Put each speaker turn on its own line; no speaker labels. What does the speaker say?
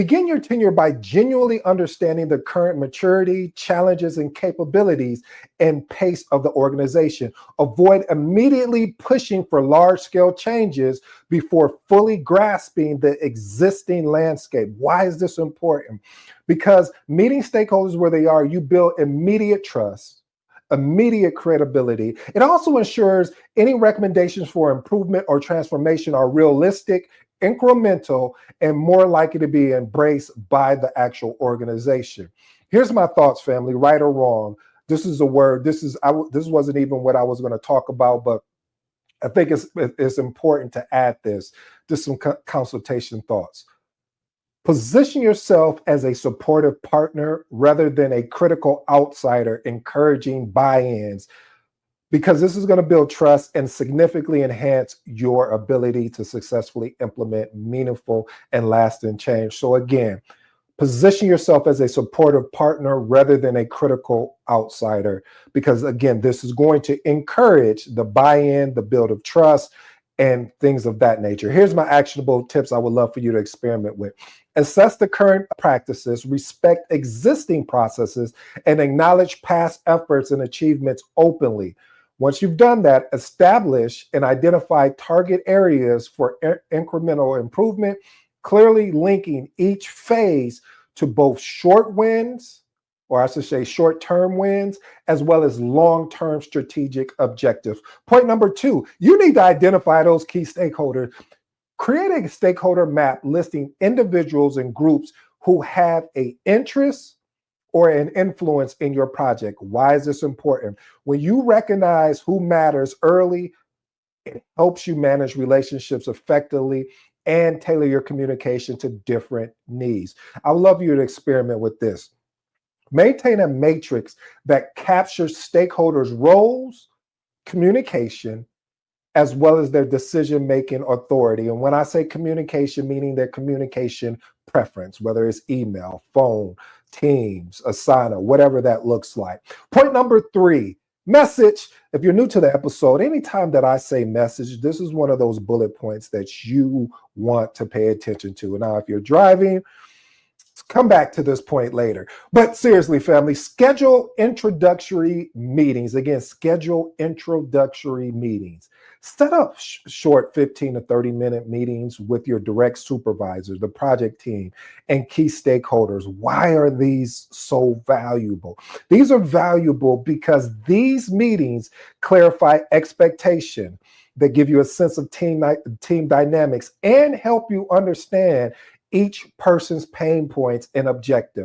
Begin your tenure by genuinely understanding the current maturity, challenges, and capabilities and pace of the organization. Avoid immediately pushing for large-scale changes before fully grasping the existing landscape. Why is this important? Because meeting stakeholders where they are, you build immediate trust, immediate credibility. It also ensures any recommendations for improvement or transformation are realistic, incremental, and more likely to be embraced by the actual organization. Here's my thoughts, family, right or wrong. This is a word. This wasn't even what I was going to talk about, but I think it's important to add this. Just some consultation thoughts. Position yourself as a supportive partner rather than a critical outsider, encouraging buy-ins, because this is going to build trust and significantly enhance your ability to successfully implement meaningful and lasting change. So again, position yourself as a supportive partner rather than a critical outsider, because again, this is going to encourage the buy-in, the build of trust, and things of that nature. Here's my actionable tips I would love for you to experiment with. Assess the current practices, respect existing processes, and acknowledge past efforts and achievements openly. Once you've done that, establish and identify target areas for incremental improvement, clearly linking each phase to both short wins, or I should say short-term wins, as well as long-term strategic objectives. Point number 2, you need to identify those key stakeholders. Create a stakeholder map listing individuals and groups who have an interest or an influence in your project. Why is this important? When you recognize who matters early, it helps you manage relationships effectively and tailor your communication to different needs. I would love you to experiment with this. Maintain a matrix that captures stakeholders' roles, communication, as well as their decision-making authority. And when I say communication, meaning their communication preference, whether it's email, phone, Teams, Asana, whatever that looks like. Point number 3, message. If you're new to the episode, anytime that I say message, this is one of those bullet points that you want to pay attention to. Now, if you're driving, come back to this point later. But seriously, family, schedule introductory meetings. Again, schedule introductory meetings. Set up short 15 to 30-minute meetings with your direct supervisors, the project team, and key stakeholders. Why are these so valuable? These are valuable because these meetings clarify expectation, that give you a sense of team dynamics, and help you understand each person's pain points and objective.